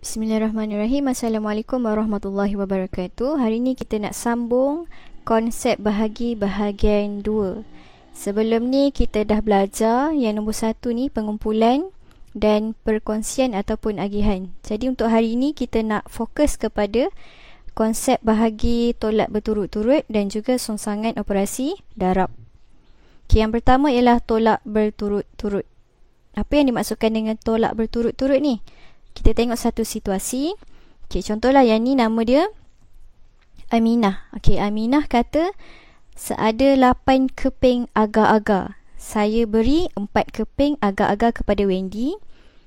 Bismillahirrahmanirrahim. Assalamualaikum warahmatullahi wabarakatuh. Hari ini kita nak sambung konsep bahagi bahagian 2. Sebelum ni kita dah belajar yang nombor 1 ni, pengumpulan dan perkongsian ataupun agihan. Jadi untuk hari ini kita nak fokus kepada konsep bahagi tolak berturut-turut dan juga songsangan operasi darab. Okay, yang pertama ialah tolak berturut-turut. Apa yang dimaksudkan dengan tolak berturut-turut ni? Kita tengok satu situasi. Okay, contohlah yang ni nama dia Aminah. Okay, Aminah kata seada 8 keping agar-agar. Saya beri 4 keping agar-agar kepada Wendy.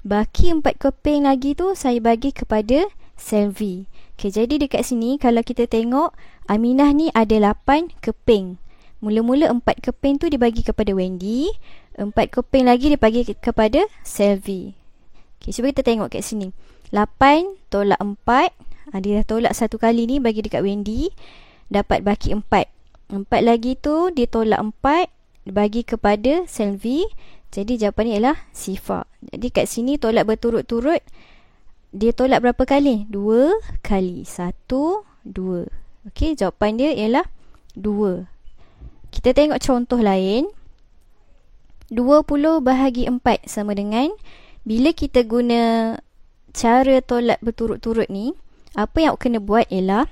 Baki 4 keping lagi tu saya bagi kepada Selvi. Okay, jadi dekat sini kalau kita tengok Aminah ni ada 8 keping. Mula-mula 4 keping tu dibagi kepada Wendy. 4 keping lagi dia bagi kepada Selvi. Okay, cuba kita tengok kat sini. 8 tolak 4. Dia dah tolak satu kali ni bagi dekat Wendy. Dapat baki 4. 4 lagi tu dia tolak 4 bagi kepada Selvi. Jadi jawapan ni ialah sifar. Jadi kat sini tolak berturut-turut. Dia tolak berapa kali? 2 kali. 1, 2. Okey, jawapan dia ialah 2. Kita tengok contoh lain. 20 bahagi 4 sama dengan, bila kita guna cara tolak berturut-turut ni, apa yang awak kena buat ialah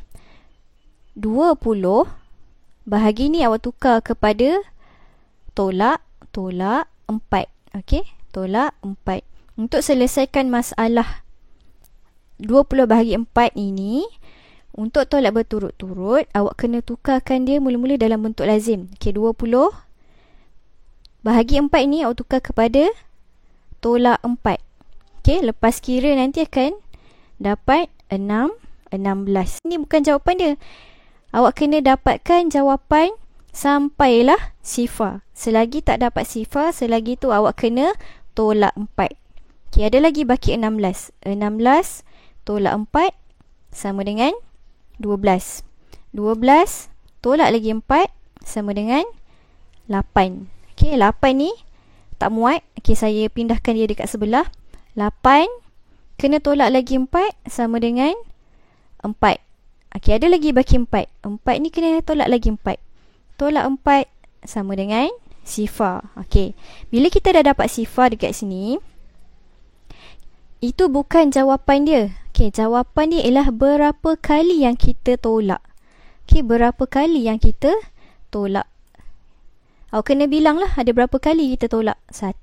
20 bahagi ni awak tukar kepada tolak 4. Okey, tolak 4. Untuk selesaikan masalah 20 bahagi 4 ini, untuk tolak berturut-turut, awak kena tukarkan dia mula-mula dalam bentuk lazim. Okey, 20 bahagi 4 ni awak tukar kepada tolak 4. Okey, lepas kira nanti akan dapat 16. Ini bukan jawapan dia. Awak kena dapatkan jawapan sampailah sifar. Selagi tak dapat sifar, selagi tu awak kena tolak 4. Okey, ada lagi baki 16. 16 tolak 4 sama dengan 12. 12 tolak lagi 4 sama dengan 8. Okey, 8 ni tak muat. Okey, saya pindahkan dia dekat sebelah. 8 kena tolak lagi 4 sama dengan 4. Okey, ada lagi baki 4. 4 ni kena tolak lagi 4. Tolak 4 sama dengan sifar. Okey, bila kita dah dapat sifar dekat sini, itu bukan jawapan dia. Okey, jawapan dia ialah berapa kali yang kita tolak. Okey, berapa kali yang kita tolak. Awak kena bilang lah ada berapa kali kita tolak. 1,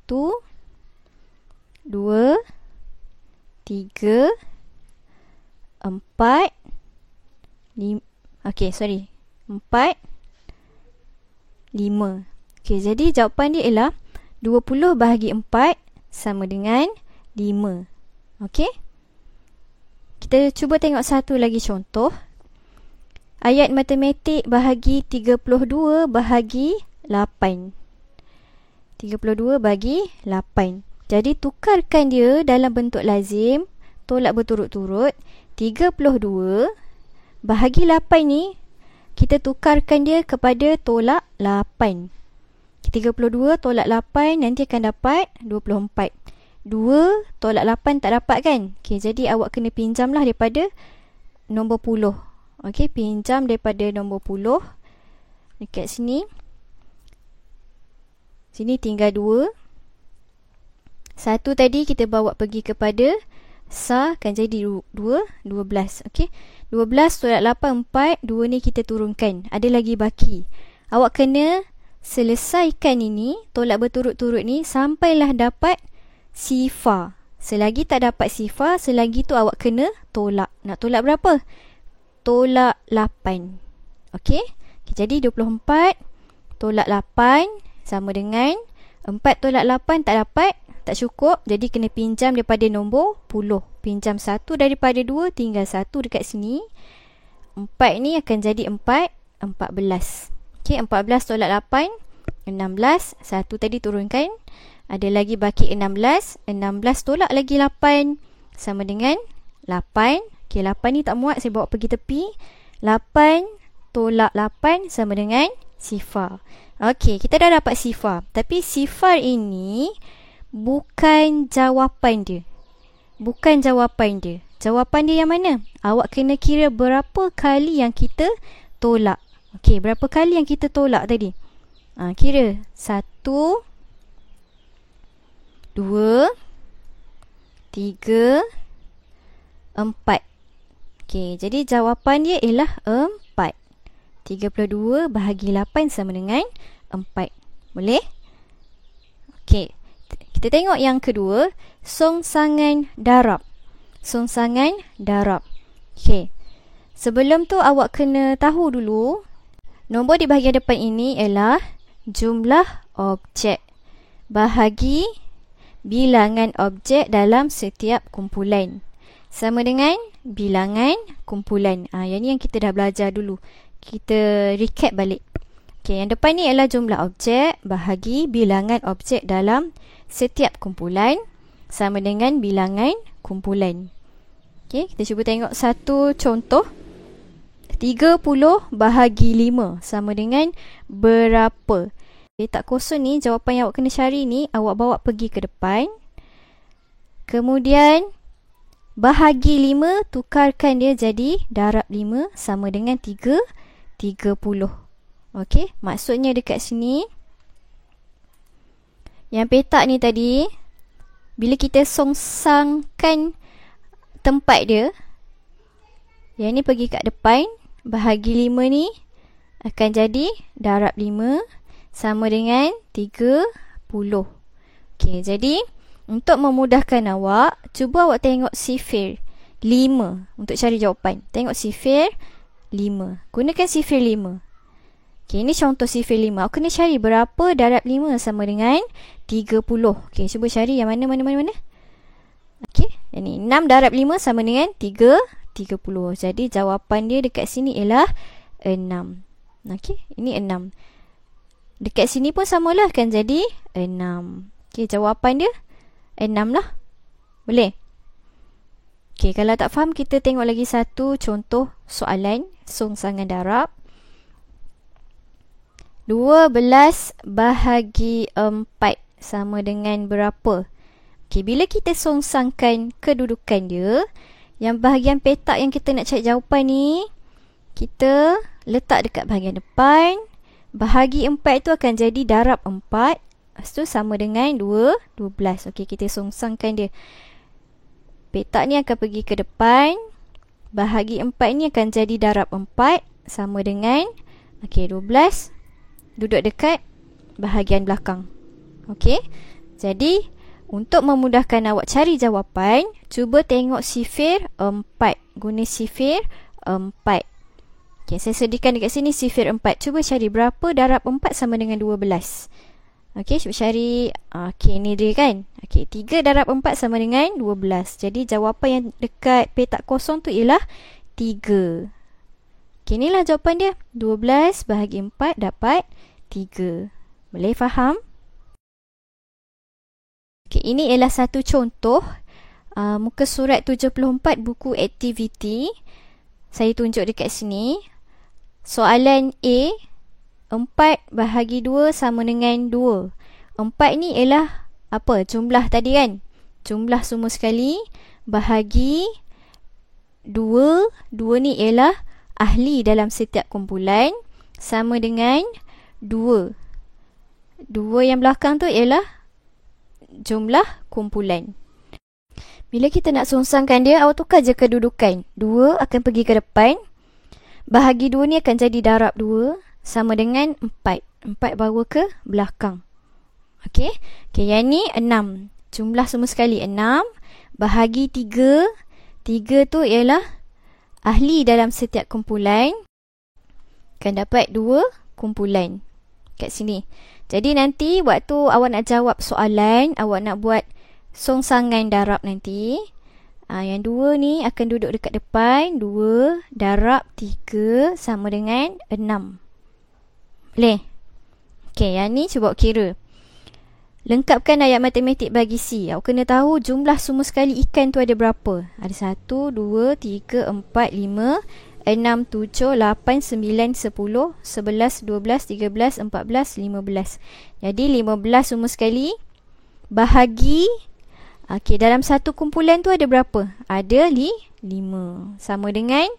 2, 3, 4, 5. Okey, sorry. 4, 5. Okey, jadi jawapan dia ialah 20 bahagi 4 sama dengan 5. Okey. Kita cuba tengok satu lagi contoh. Ayat matematik bahagi 32 bahagi 8. 32 bagi 8. Jadi tukarkan dia dalam bentuk lazim, tolak berturut-turut. 32 bahagi 8 ni kita tukarkan dia kepada tolak 8. 32 tolak 8 nanti akan dapat 24. 2 tolak 8 tak dapat kan? Okey, jadi awak kena pinjamlah daripada nombor puluh. Okey, pinjam daripada nombor puluh. Dekat sini. Sini tinggal 2. 1 tadi kita bawa pergi kepada sah, akan jadi 12. Okey. 12 tolak 8, 4. 2 ni kita turunkan. Ada lagi baki. Awak kena selesaikan ini, tolak berturut-turut ni, sampailah dapat sifar. Selagi tak dapat sifar, selagi tu awak kena tolak. Nak tolak berapa? Tolak 8. Okey. Jadi 24 tolak 8 sama dengan 4 tolak 8 tak dapat, tak cukup. Jadi kena pinjam daripada nombor puluh. Pinjam 1 daripada 2, tinggal 1 dekat sini. 4 ni akan jadi 4, 14. Okey, 14 tolak 8, 16. 1 tadi turunkan. Ada lagi baki 16. 16 tolak lagi 8 sama dengan 8. Okey, 8 ni tak muat, saya bawa pergi tepi. 8 tolak 8 sama dengan sifar. Okey, kita dah dapat sifar. Tapi sifar ini bukan jawapan dia. Bukan jawapan dia. Jawapan dia yang mana? Awak kena kira berapa kali yang kita tolak. Okey, berapa kali yang kita tolak tadi? Kira 1, 2, 3, 4. Okey, jadi jawapan dia ialah 4. 32 bahagi 8 sama dengan 4. Boleh? Okey, kita tengok yang kedua, songsangan darab. Songsangan darab. Okey, sebelum tu awak kena tahu dulu, nombor di bahagian depan ini ialah jumlah objek bahagi bilangan objek dalam setiap kumpulan. Sama dengan bilangan kumpulan. Yang ni yang kita dah belajar dulu. Kita recap balik. Okey, yang depan ni ialah jumlah objek bahagi bilangan objek dalam setiap kumpulan. Sama dengan bilangan kumpulan. Okey, kita cuba tengok satu contoh. 30 bahagi 5 sama dengan berapa? Petak kosong ni, jawapan yang awak kena cari ni, awak bawa pergi ke depan. Kemudian, bahagi 5, tukarkan dia jadi darab 5 sama dengan 30. Okey, maksudnya dekat sini, yang petak ni tadi, bila kita songsangkan tempat dia, yang ni pergi kat depan, bahagi 5 ni akan jadi darab 5 sama dengan 30. Okey, jadi untuk memudahkan awak, cuba awak tengok sifir 5 untuk cari jawapan. Tengok sifir 5. Gunakan sifir 5. Okey, ini contoh sifir 5. Awak kena cari berapa darab 5 sama dengan 30. Okey, cuba cari yang mana. Okey, ini 6 darab 5 sama dengan 30. Jadi jawapan dia dekat sini ialah 6. Okey, ini 6. Dekat sini pun samalah, kan jadi 6. Okey, jawapan dia 6 lah. Boleh? Okey, kalau tak faham, kita tengok lagi satu contoh soalan songsangan darab. 12 bahagi 4 sama dengan berapa? Okey, bila kita songsangkan kedudukan dia, yang bahagian petak yang kita nak cari jawapan ni, kita letak dekat bahagian depan. Bahagi 4 tu akan jadi darab 4. Lepas tu sama dengan 12. Okey, kita songsangkan dia. Petak ni akan pergi ke depan. Bahagi 4 ni akan jadi darab 4. Sama dengan 12. Duduk dekat bahagian belakang. Okey, jadi untuk memudahkan awak cari jawapan, cuba tengok sifir 4. Guna sifir 4. Okay, saya sediakan dekat sini sifir 4. Cuba cari berapa darab 4 sama dengan 12. Okey, cuba cari. Okey, ni dia kan. Okey, 3 darab 4 sama dengan 12. Jadi jawapan yang dekat petak kosong tu ialah 3. Okey, inilah jawapan dia. 12 bahagi 4 dapat 3. Boleh faham? Okey, ini ialah satu contoh muka surat 74 buku aktiviti. Saya tunjuk dekat sini. Soalan A, 4 bahagi 2 sama dengan 2. 4 ni ialah apa? Jumlah tadi kan? Jumlah semua sekali bahagi 2. 2 ni ialah ahli dalam setiap kumpulan sama dengan 2. 2 yang belakang tu ialah jumlah kumpulan. Bila kita nak songsangkan dia, awak tukar je kedudukan. 2 akan pergi ke depan. Bahagi 2 ni akan jadi darab 2 sama dengan 4. 4 bawa ke belakang. Okey. Okey, yang ni 6. Jumlah semua sekali 6 bahagi 3. 3 tu ialah ahli dalam setiap kumpulan. Akan dapat 2 kumpulan kat sini. Jadi nanti waktu awak nak jawab soalan, awak nak buat songsangan darab nanti, yang 2 ni akan duduk dekat depan. 2 darab 3 sama dengan 6. Boleh? Okey, yang ni cuba kira. Lengkapkan ayat matematik bagi C. Awak kena tahu jumlah semua sekali ikan tu ada berapa. Ada 1, 2, 3, 4, 5, 6, 7, 8, 9, 10, 11, 12, 13, 14, 15. Jadi 15 semua sekali bahagi Okey, dalam satu kumpulan tu ada berapa? Ada 5. Sama dengan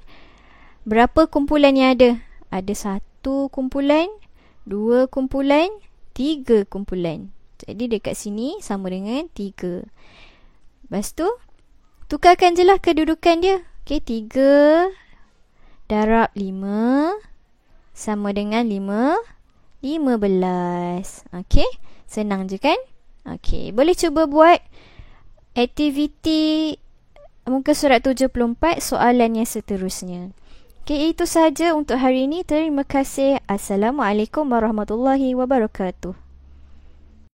berapa kumpulan yang ada? Ada 1 kumpulan, 2 kumpulan, 3 kumpulan. Jadi dekat sini sama dengan 3. Lepas tu, tukarkan je lah kedudukan dia. Okey, 3 darab 5 sama dengan 15. Okey, senang je kan? Okey, boleh cuba buat aktiviti muka surat 74 soalan yang seterusnya. Okey, itu sahaja untuk hari ini. Terima kasih. Assalamualaikum warahmatullahi wabarakatuh.